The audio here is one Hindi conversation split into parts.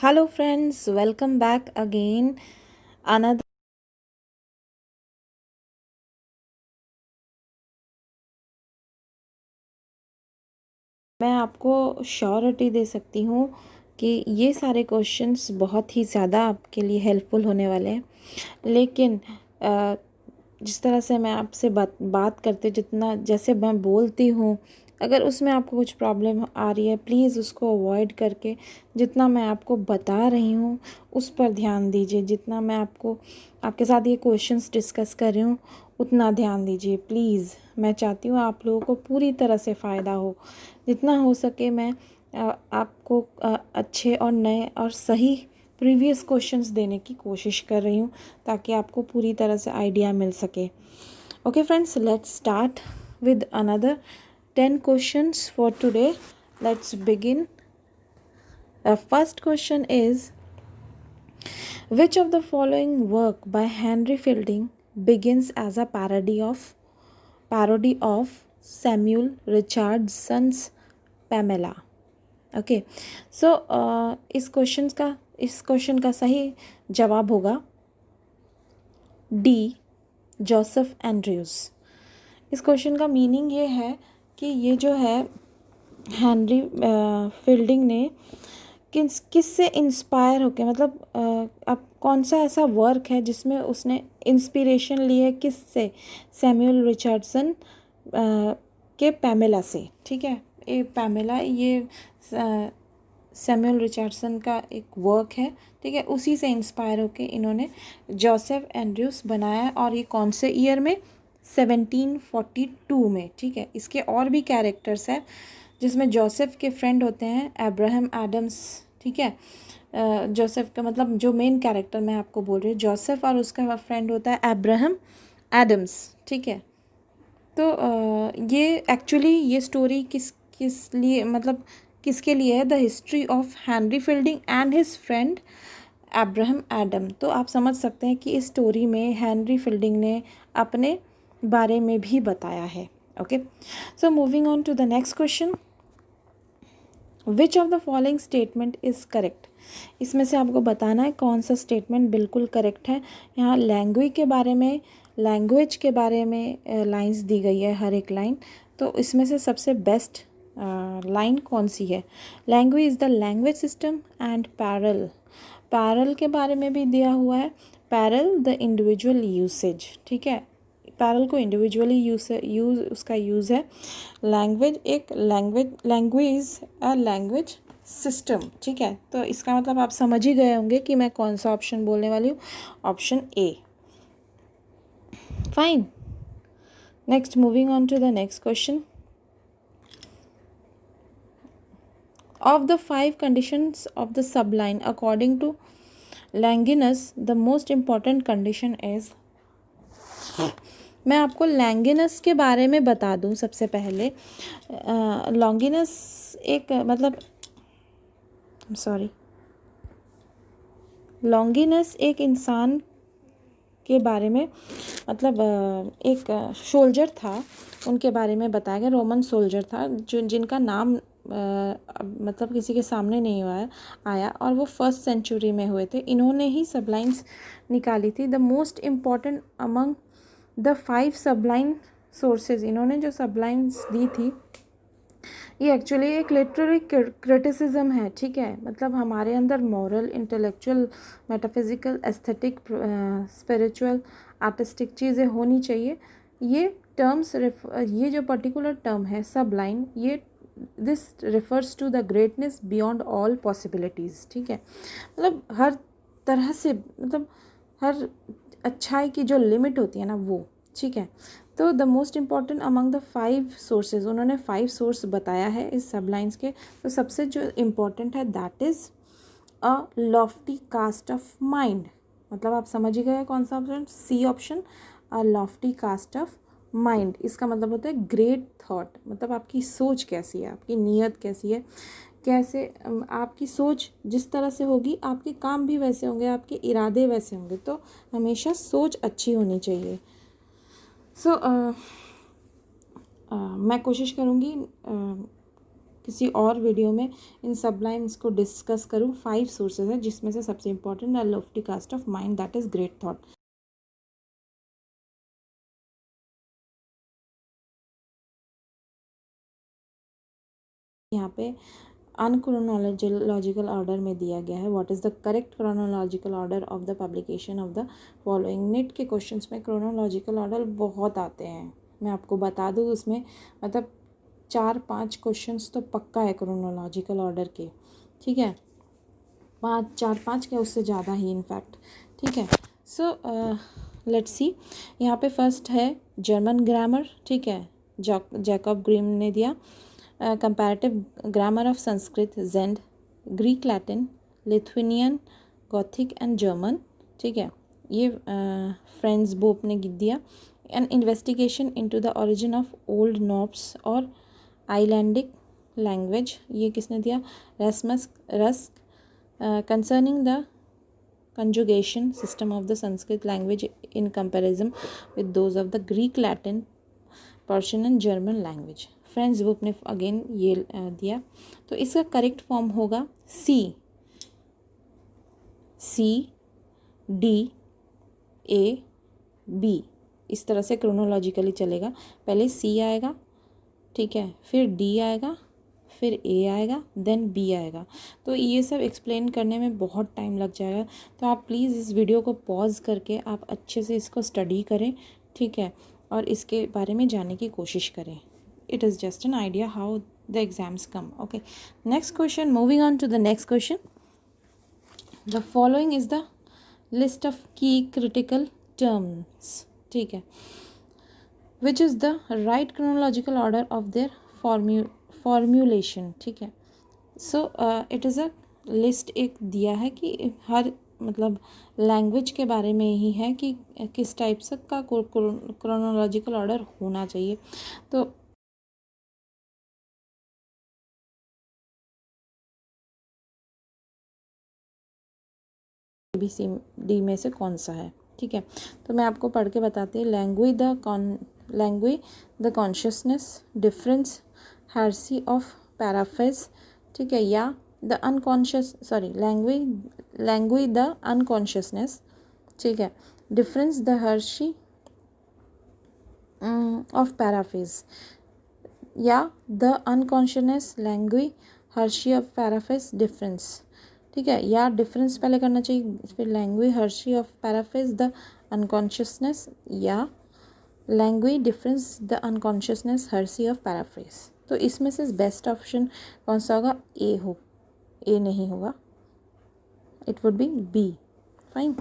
Hello, friends, welcome back again. Another मैं आपको श्योरिटी दे सकती हूँ कि ये सारे क्वेश्चंस बहुत ही ज़्यादा आपके लिए हेल्पफुल होने वाले हैं। लेकिन जिस तरह से मैं आपसे बात करते जितना जैसे मैं बोलती हूँ, अगर उसमें आपको कुछ प्रॉब्लम आ रही है, प्लीज़ उसको अवॉइड करके जितना मैं आपको बता रही हूँ उस पर ध्यान दीजिए। जितना मैं आपके साथ ये क्वेश्चंस डिस्कस कर रही हूँ उतना ध्यान दीजिए प्लीज़। मैं चाहती हूँ आप लोगों को पूरी तरह से फ़ायदा हो। जितना हो सके मैं आपको अच्छे और नए और सही प्रीवियस क्वेश्चंस देने की कोशिश कर रही हूँ ताकि आपको पूरी तरह से आइडिया मिल सके। Okay friends, let's start with another 10 questions for today. Let's begin. The first question is, which of the following work by Henry Fielding begins as a parody of Samuel Richardson's Pamela? Okay so इस क्वेश्चन का सही जवाब होगा डी, जोसेफ एंड्रयूज़। इस क्वेश्चन का मीनिंग ये है कि ये जो है हेनरी फील्डिंग ने किस से इंस्पायर होके, मतलब अब कौन सा ऐसा वर्क है जिसमें उसने इंस्पिरेशन ली है, किस से? सैमुअल रिचर्डसन के पैमेला से। ठीक है, ये पैमेला ये सैमुअल रिचर्डसन का एक वर्क है। ठीक है, उसी से इंस्पायर होके इन्होंने जोसेफ एंड्रयूस बनाया और ये कौन से ईयर में? 1742 में। ठीक है, इसके और भी कैरेक्टर्स हैं जिसमें जोसेफ के फ्रेंड होते हैं अब्राहम एडम्स। ठीक है, जोसेफ का मतलब जो मेन कैरेक्टर मैं आपको बोल रही हूँ, जोसेफ और उसका फ्रेंड होता है अब्राहम एडम्स। ठीक है, तो ये एक्चुअली ये स्टोरी किस लिए, मतलब किसके लिए है? The history of Henry fielding and his friend Abraham Adam. तो आप समझ सकते हैं कि इस स्टोरी में हेनरी फील्डिंग ने अपने बारे में भी बताया है। Okay, so moving on to the next question, which of the following statement is correct? इसमें से आपको बताना है कौन सा स्टेटमेंट बिल्कुल करेक्ट है। यहाँ लैंग्वेज के बारे में लाइंस दी गई है, हर एक लाइन। तो इसमें से सबसे बेस्ट लाइन कौन सी है? Language is the language system and parallel के बारे में भी दिया हुआ है। Parallel the individual usage. ठीक है, पैरल को इंडिविजुअली उसका यूज़ है। Language a language system. ठीक है, तो इसका मतलब आप समझ ही गए होंगे कि मैं कौन सा ऑप्शन बोलने वाली हूँ। Option A. Fine, next, moving on to the next question, of the 5 conditions of the sublime according to Longinus, the most important condition is। मैं आपको लैंगिनस के बारे में बता दूं सबसे पहले। लॉन्गिनस एक मतलब लॉन्गिनस एक इंसान के बारे में, मतलब एक सोल्जर था, उनके बारे में बताया गया। रोमन सोल्जर था जिनका नाम मतलब किसी के सामने नहीं आया और वो 1st सेंचुरी में हुए थे। इन्होंने ही सबलाइन्स निकाली थी। The most important among the 5 सबलाइन sources, इन्होंने जो सबलाइन्स दी थी ये एक्चुअली एक लिटरेरी क्रिटिसिज्म है। ठीक है, मतलब हमारे अंदर moral, intellectual, metaphysical, aesthetic, spiritual, artistic चीज़ें होनी चाहिए। ये टर्म्स ये जो पर्टिकुलर टर्म है सबलाइन, ये this refers to the greatness beyond all possibilities. ठीक है, मतलब हर तरह से, मतलब हर अच्छाई की जो लिमिट होती है ना वो। ठीक है, तो the most important among the 5 sources, उन्होंने 5 सोर्स बताया है इस सबलाइन्स के। तो सबसे जो इम्पॉर्टेंट है that is a lofty cast of mind. मतलब आप समझ ही गए कौन सा option? C option, a lofty cast of mind. इसका मतलब होता है ग्रेट थॉट, मतलब आपकी सोच कैसी है, आपकी नीयत कैसी है, कैसे आपकी सोच जिस तरह से होगी आपके काम भी वैसे होंगे, आपके इरादे वैसे होंगे। तो हमेशा सोच अच्छी होनी चाहिए। सो मैं कोशिश करूँगी किसी और वीडियो में इन सब लाइन्स को डिस्कस करूँ। 5 सोर्सेज है जिसमें से सबसे important the lofty cast of mind that is great thought. यहाँ पे अनक्रोनोलॉजिकल ऑर्डर में दिया गया है what is the correct chronological order of the publication of the following. NET के क्वेश्चंस में क्रोनोलॉजिकल ऑर्डर बहुत आते हैं, मैं आपको बता दूँ उसमें मतलब 4-5 क्वेश्चंस तो पक्का है क्रोनोलॉजिकल ऑर्डर के, ठीक है, 4-5 क्या उससे ज़्यादा ही इनफैक्ट, ठीक है। सो लेट्स सी, यहाँ पे फर्स्ट है जर्मन ग्रामर, ठीक है, जैकब ग्रिम ने दिया। Comparative grammar of Sanskrit, Zend, Greek, Latin, Lithuanian, Gothic and German, ठीक है, ये फ्रेंड्स बोप ने दिया। An investigation into the origin of old Norse और आइलैंडिक लैंग्वेज, ये किसने दिया, Rask. Concerning the conjugation system of the Sanskrit language in comparison with those of the Greek, Latin, Persian and German language। Friends book ने अगेन ये दिया, तो इसका करेक्ट फॉर्म होगा C D A B, इस तरह से क्रोनोलॉजिकली चलेगा। पहले C आएगा, ठीक है, फिर D आएगा, फिर A आएगा, देन B आएगा। तो ये सब एक्सप्लेन करने में बहुत टाइम लग जाएगा, तो आप प्लीज़ इस वीडियो को पॉज करके आप अच्छे से इसको स्टडी करें, ठीक है, और इसके बारे में जानने की कोशिश करें। It is just an idea how the exams come. Okay, next question, moving on to the next question. The following is the list of key critical terms, ठीक है, which is the right chronological order of their formulation, ठीक है। So it is a list एक दिया है कि हर मतलब लैंग्वेज के बारे में ही है कि किस टाइप से का क्रोनोलॉजिकल ऑर्डर होना चाहिए। तो ABCD में से कौन सा है, ठीक है, तो मैं आपको पढ़ के बताती हूँ। Language the consciousness, difference, heresy of paraphrase, ठीक है, या the unconscious language the unconsciousness, ठीक है, difference the heresy of paraphrase, या the unconsciousness language heresy of paraphrase difference, ठीक है, या डिफरेंस पहले करना चाहिए, फिर language heresy of paraphrase the unconsciousness, या language difference the unconsciousness heresy of paraphrase. तो इसमें से बेस्ट ऑप्शन कौन सा होगा, ए नहीं होगा, it would be B. Fine,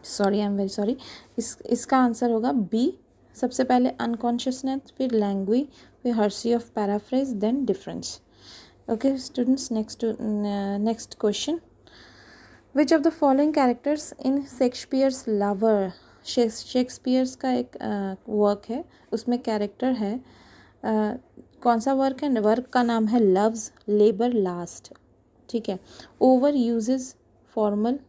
sorry, I am very sorry, इसका आंसर होगा बी। सबसे पहले अनकॉन्शियसनेस, फिर लैंग्वेज, फिर heresy of paraphrase, then difference. Okay students, next question, which of the following characters in Shakespeare's lover, Shakespeare's का एक वर्क है, उसमें कैरेक्टर है, कौन सा वर्क है, वर्क का नाम है लव्स लेबर लास्ट, ठीक है, ओवर यूजेस फॉर्मल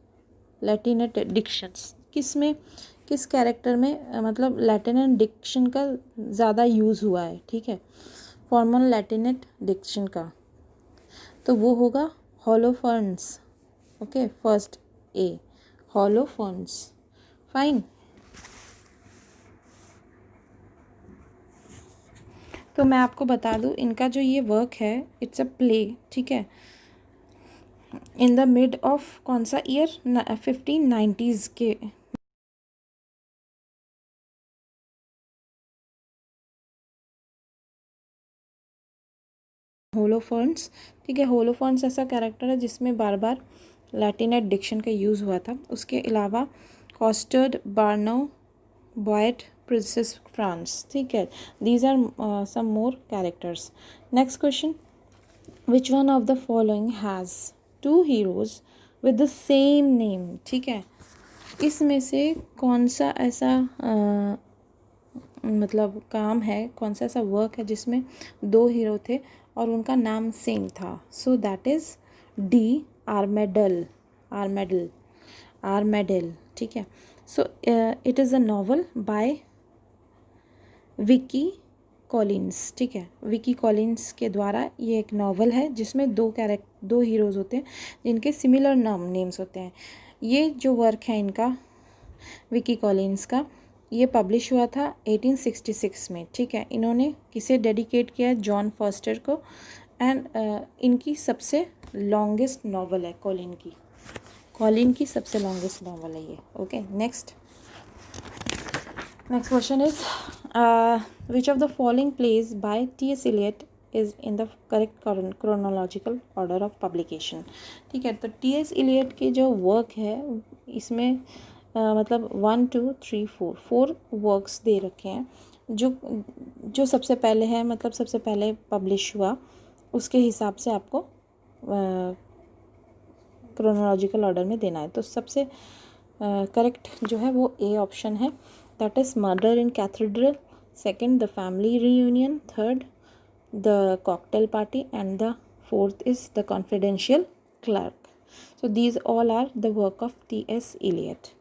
लैटिनेट डिक्शंस, किस कैरेक्टर में मतलब लैटिनेट डिक्शन का ज़्यादा यूज़ हुआ है, ठीक है, फॉर्मल लैटिनेट डिक्शन का, तो वो होगा होलोफर्न्स। Okay, first A होलोफर्न्स। फाइन, तो मैं आपको बता दूं इनका जो ये वर्क है इट्स अ प्ले, ठीक है, इन द मिड ऑफ कौन सा ईयर, 1590s के होलोफर्न्स, ठीक है, होलोफर्न्स ऐसा कैरेक्टर है जिसमें बार बार लैटिनेट डिक्शन का यूज़ हुआ था। उसके अलावा Costard, Berowne, Boyet, princess France, ठीक है, these are some more characters. Next question, which one of the following has 2 heroes with the same name, ठीक है, इसमें से कौन सा ऐसा मतलब काम है, कौन सा ऐसा वर्क है जिसमें 2 हीरो थे और उनका नाम सेम था। सो दैट इज़ डी, आर्मेडल, ठीक है। So it is a novel bye Vicky Collins, ठीक है। विकी कॉलिन्स के द्वारा ये एक नावल है जिसमें दो हीरोज़ होते हैं जिनके सिमिलर नेम्स होते हैं। ये जो वर्क है इनका, विकी कॉलिन्स का, ये पब्लिश हुआ था 1866 में, ठीक है। इन्होंने किसे डेडिकेट किया है? जॉन फॉस्टर को। एंड इनकी सबसे लॉन्गेस्ट नावल है कॉलिन की सबसे लॉन्गेस्ट नावल है ये। Okay, next question is which of the following plays by T.S. Eliot is in the correct chronological order of publication, ठीक है। तो T.S. Eliot के जो वर्क है इसमें मतलब 1 2 3 4 वर्क्स दे रखे हैं जो सबसे पहले है, मतलब सबसे पहले पब्लिश हुआ, उसके हिसाब से आपको क्रोनोलॉजिकल ऑर्डर में देना है। तो सबसे करेक्ट जो है वो ए ऑप्शन है, that is murder in cathedral, second the family reunion, third the cocktail party and the fourth is the confidential clerk. So these all are the work of T.S. Eliot.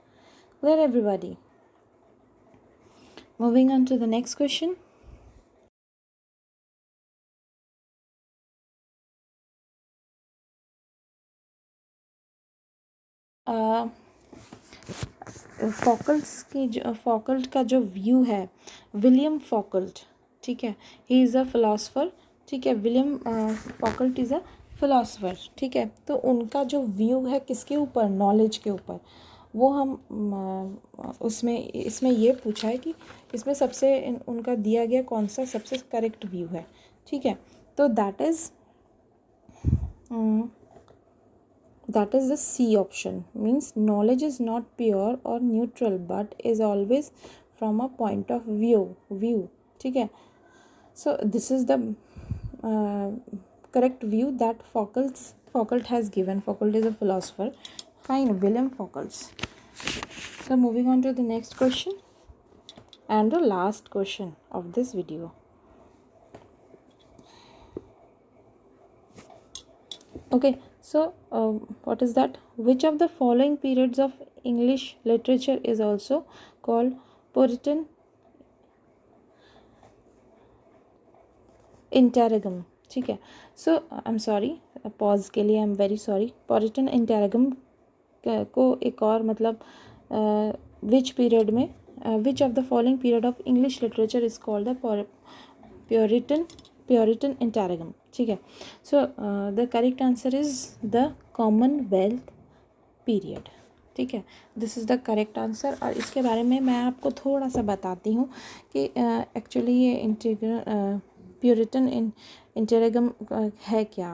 Clear everybody? Moving on to the next question. फॉकल्ट का जो व्यू है, विलियम फॉकल्ट, ठीक है, ही इज़ अ फिलोसफर, ठीक है। विलियम फॉकल्ट इज़ अ फिलोसफर, ठीक है। तो उनका जो व्यू है किसके ऊपर? नॉलेज के ऊपर। वो हम इसमें ये पूछा है कि इसमें सबसे उनका दिया गया कौन सा सबसे करेक्ट व्यू है, ठीक है। तो that is the C option, means knowledge is not pure or neutral but is always from a point of view, ठीक है। So this is the correct view that Foucault has given. Foucault is a philosopher. Fine, William Foucault. So moving on to the next question and the last question of this video. Okay, so what is that? Which of the following periods of English literature is also called Puritan interregnum, ठीक है। सो आई एम सॉरी, पॉज के लिए आई am very sorry. Puritan interregnum को एक और मतलब विच पीरियड में, विच of the following period of English literature is called the puritan interregnum, ठीक है। So the correct answer is the Commonwealth period, ठीक है। This is the correct answer. और इसके बारे में मैं आपको थोड़ा सा बताती हूँ कि एक्चुअली ये प्योरिटन इंटररेग्नम है क्या।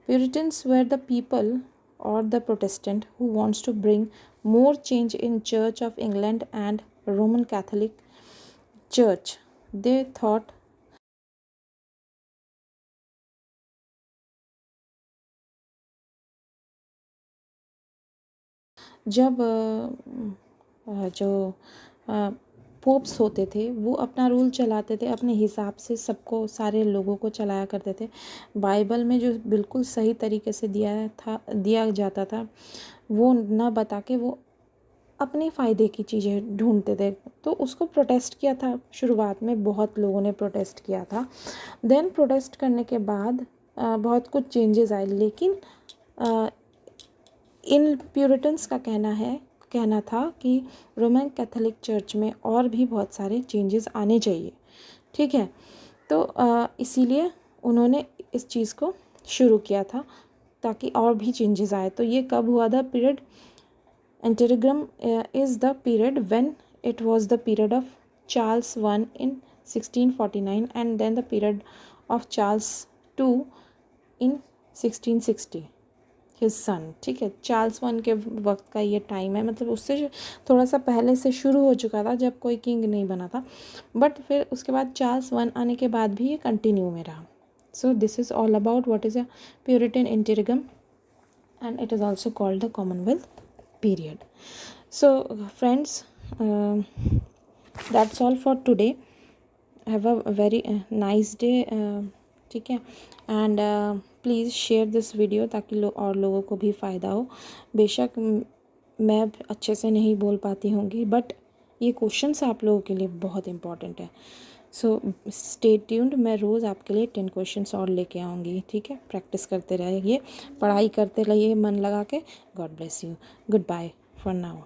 Puritans were the people or the Protestant who wants to bring more change in Church of England and Roman Catholic Church. They thought जब जो पोप्स होते थे वो अपना रूल चलाते थे अपने हिसाब से, सबको, सारे लोगों को चलाया करते थे। बाइबल में जो बिल्कुल सही तरीके से दिया जाता था वो ना बता के वो अपने फ़ायदे की चीज़ें ढूंढते थे। तो उसको प्रोटेस्ट किया था, शुरुआत में बहुत लोगों ने प्रोटेस्ट किया था। देन प्रोटेस्ट करने के बाद बहुत कुछ चेंजेस आए, लेकिन इन प्यूरिटन्स का कहना था कि रोमन कैथोलिक चर्च में और भी बहुत सारे चेंजेस आने चाहिए, ठीक है। तो इसीलिए उन्होंने इस चीज़ को शुरू किया था ताकि और भी चेंजेस आए। तो ये कब हुआ था? Period interregnum is the period when it was the period of Charles one in 1649 and then the period of Charles two in 1660 his son, ठीक है। चार्ल्स वन के वक्त का ये टाइम है, मतलब उससे थोड़ा सा पहले से शुरू हो चुका था जब कोई किंग नहीं बना था, बट फिर उसके बाद चार्ल्स वन आने के बाद भी ये कंटिन्यू में रहा। So this is all about what is a Puritan interregnum and it is also called the Commonwealth period. So friends, that's all for today. Have a very nice day, ठीक है। And please share this video ताकि और लोगों को भी फ़ायदा हो। बेशक मैं अच्छे से नहीं बोल पाती होंगी, बट ये क्वेश्चंस आप लोगों के लिए बहुत इम्पॉर्टेंट है। सो स्टे ट्यून्ड, मैं रोज़ आपके लिए 10 क्वेश्चंस और लेके आऊँगी, ठीक है। प्रैक्टिस करते रहिए, पढ़ाई करते रहिए मन लगा के। God bless you, good bye for now.